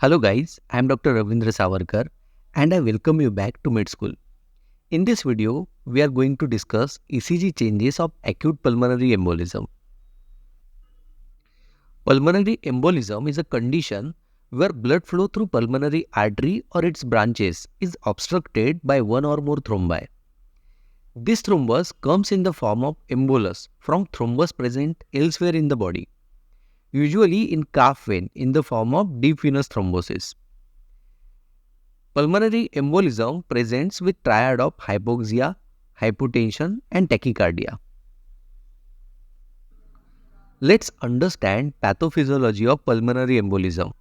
Hello guys, I am Dr. Ravindra Savarkar and I welcome you back to Med School. In this video, we are going to discuss ECG changes of acute pulmonary embolism. Pulmonary embolism is a condition where blood flow through pulmonary artery or its branches is obstructed by one or more thrombi. This thrombus comes in the form of embolus from thrombus present elsewhere in the body, usually in calf vein in the form of deep venous thrombosis. Pulmonary embolism presents with triad of hypoxia, hypotension and tachycardia. Let's understand pathophysiology of pulmonary embolism.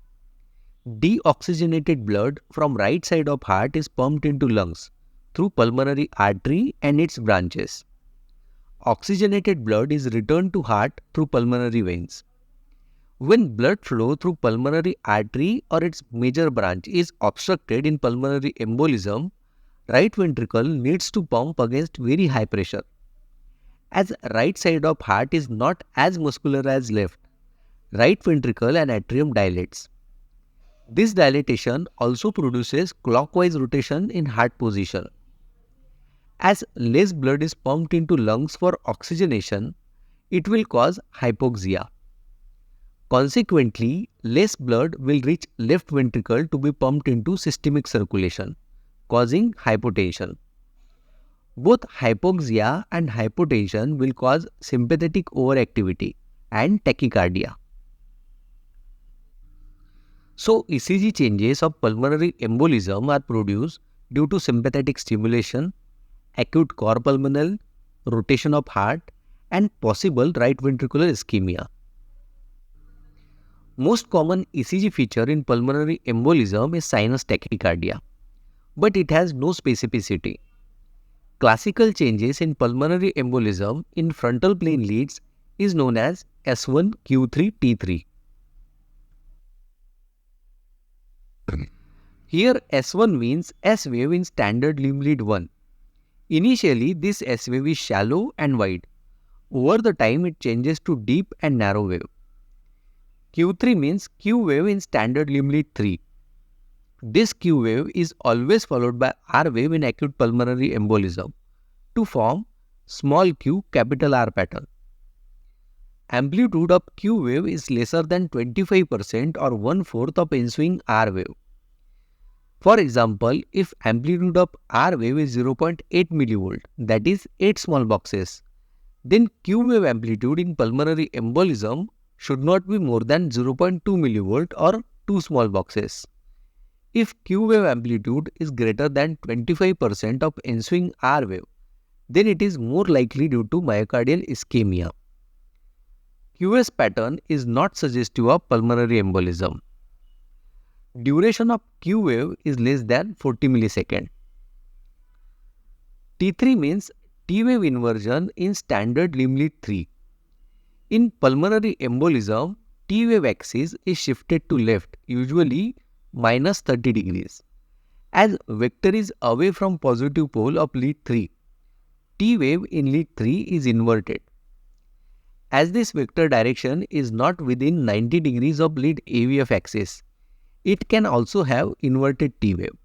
Deoxygenated blood from right side of heart is pumped into lungs through pulmonary artery and its branches. Oxygenated blood is returned to heart through pulmonary veins. When blood flow through pulmonary artery or its major branch is obstructed in pulmonary embolism, right ventricle needs to pump against very high pressure. As right side of heart is not as muscular as left, right ventricle and atrium dilates. This dilatation also produces clockwise rotation in heart position. As less blood is pumped into lungs for oxygenation, it will cause hypoxia. Consequently, less blood will reach left ventricle to be pumped into systemic circulation, causing hypotension. Both hypoxia and hypotension will cause sympathetic overactivity and tachycardia. So, ECG changes of pulmonary embolism are produced due to sympathetic stimulation, acute cor pulmonale, rotation of heart, and possible right ventricular ischemia. Most common ECG feature in pulmonary embolism is sinus tachycardia, but it has no specificity. Classical changes in pulmonary embolism in frontal plane leads is known as S1Q3T3. Here S1 means S wave in standard limb lead 1. Initially this S wave is shallow and wide. Over the time it changes to deep and narrow wave. Q3 means Q wave in standard limb lead 3. This Q wave is always followed by R wave in acute pulmonary embolism to form small q capital R pattern. Amplitude of Q wave is lesser than 25% or 1/4 of ensuing R wave. For example, if amplitude of R wave is 0.8 mV, that is 8 small boxes, then Q wave amplitude in pulmonary embolism should not be more than 0.2 mV or 2 small boxes. If Q wave amplitude is greater than 25% of ensuing R wave, then it is more likely due to myocardial ischemia. QS pattern is not suggestive of pulmonary embolism. Duration of Q wave is less than 40 milliseconds. T3 means T wave inversion in standard limb lead 3. In pulmonary embolism, T wave axis is shifted to left, usually minus 30 degrees. As vector is away from positive pole of lead 3, T wave in lead 3 is inverted. As this vector direction is not within 90 degrees of lead AVF axis, it can also have inverted T wave.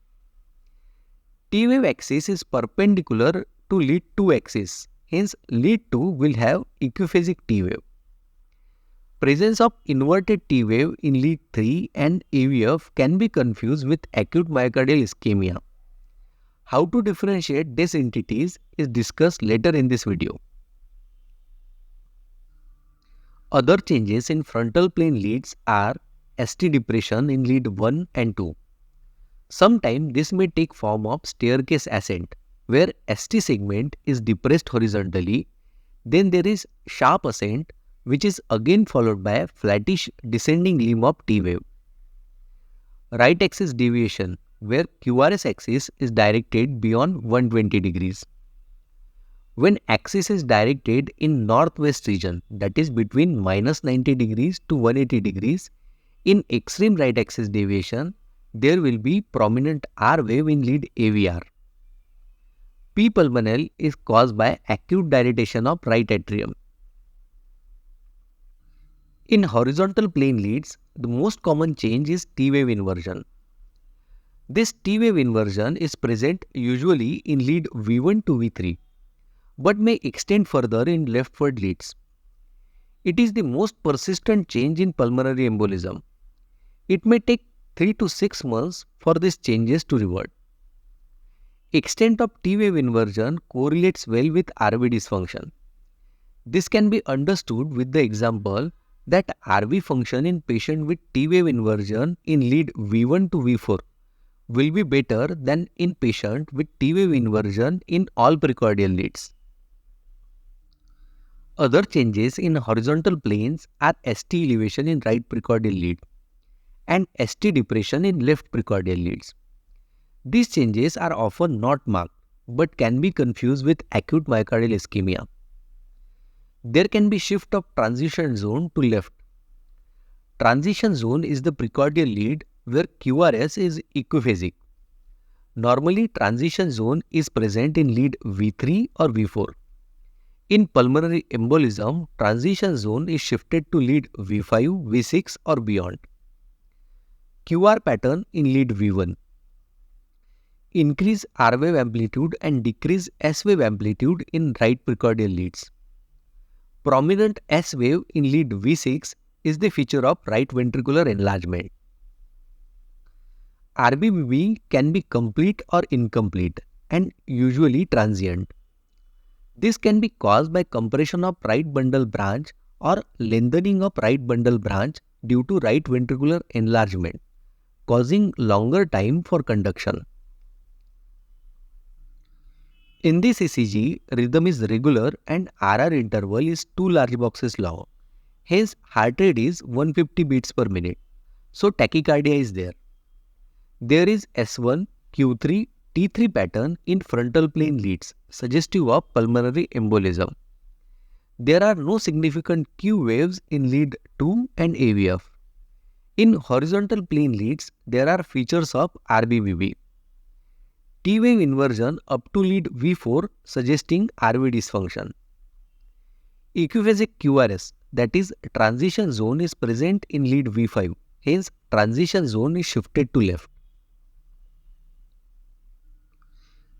T wave axis is perpendicular to lead 2 axis, hence lead 2 will have equiphasic T wave. Presence of inverted T wave in lead 3 and AVF can be confused with acute myocardial ischemia. How to differentiate these entities is discussed later in this video. Other changes in frontal plane leads are ST depression in lead 1 and 2. Sometimes this may take form of staircase ascent, where ST segment is depressed horizontally, then there is sharp ascent, which is again followed by a flattish descending limb of T wave. Right axis deviation, where QRS axis is directed beyond 120 degrees. When axis is directed in northwest region, that is between minus 90 degrees to 180 degrees, in extreme right axis deviation, there will be prominent R wave in lead AVR. P pulmonale is caused by acute dilatation of right atrium. In horizontal plane leads, the most common change is T-wave inversion. This T-wave inversion is present usually in lead V1 to V3, but may extend further in leftward leads. It is the most persistent change in pulmonary embolism. It may take 3 to 6 months for these changes to revert. Extent of T-wave inversion correlates well with RV dysfunction. This can be understood with the example that RV function in patient with T-wave inversion in lead V1 to V4 will be better than in patient with T-wave inversion in all precordial leads. Other changes in horizontal planes are ST elevation in right precordial lead and ST depression in left precordial leads. These changes are often not marked but can be confused with acute myocardial ischemia. There can be shift of transition zone to left. Transition zone is the precordial lead where QRS is equiphasic. Normally, transition zone is present in lead V3 or V4. In pulmonary embolism, transition zone is shifted to lead V5, V6 or beyond. QR pattern in lead V1. Increase R wave amplitude and decrease S wave amplitude in right precordial leads. Prominent S wave in lead V6 is the feature of right ventricular enlargement. RBBB can be complete or incomplete and usually transient. This can be caused by compression of right bundle branch or lengthening of right bundle branch due to right ventricular enlargement, causing longer time for conduction. In this ECG, rhythm is regular and RR interval is 2 large boxes long. Hence, heart rate is 150 beats per minute. So, tachycardia is there. There is S1Q3T3 pattern in frontal plane leads, suggestive of pulmonary embolism. There are no significant Q waves in lead 2 and AVF. In horizontal plane leads, there are features of RBBB. T-wave inversion up to lead V4 suggesting RV dysfunction. Equiphasic QRS, that is transition zone, is present in lead V5. Hence, transition zone is shifted to left.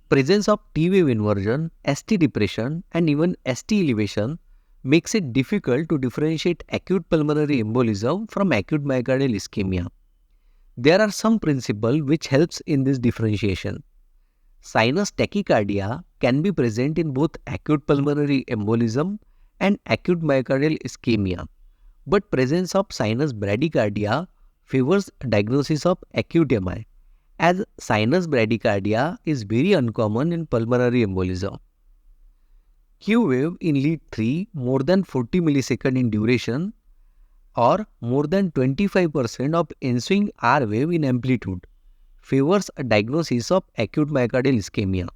Presence of T-wave inversion, ST depression and even ST elevation makes it difficult to differentiate acute pulmonary embolism from acute myocardial ischemia. There are some principles which helps in this differentiation. Sinus tachycardia can be present in both acute pulmonary embolism and acute myocardial ischemia, but presence of sinus bradycardia favors diagnosis of acute MI, as sinus bradycardia is very uncommon in pulmonary embolism. Q wave in lead 3 more than 40 millisecond in duration or more than 25% of ensuing R wave in amplitude favors a diagnosis of acute myocardial ischemia.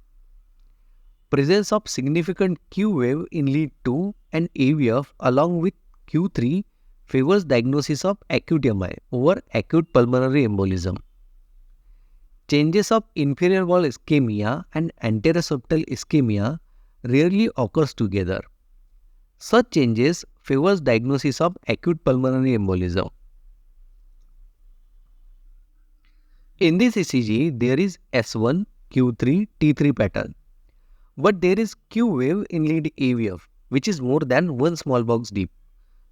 Presence of significant Q wave in lead 2 and AVF along with Q3 favors diagnosis of acute MI over acute pulmonary embolism. Changes of inferior wall ischemia and anterior septal ischemia rarely occurs together. Such changes favors diagnosis of acute pulmonary embolism. In this ECG, there is S1Q3T3 pattern, but there is Q wave in lead AVF, which is more than 1 small box deep.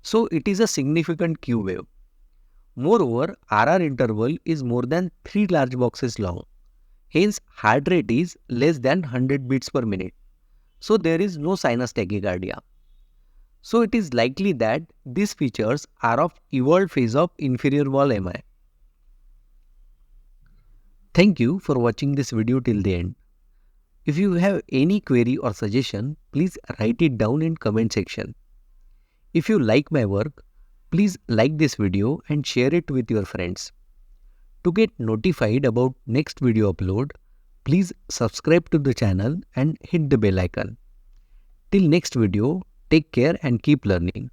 So, it is a significant Q wave. Moreover, RR interval is more than 3 large boxes long. Hence, heart rate is less than 100 beats per minute. So, there is no sinus tachycardia. So, it is likely that these features are of evolved phase of inferior wall MI. Thank you for watching this video till the end. If you have any query or suggestion, please write it down in comment section. If you like my work, please like this video and share it with your friends. To get notified about next video upload, please subscribe to the channel and hit the bell icon. Till next video, take care and keep learning.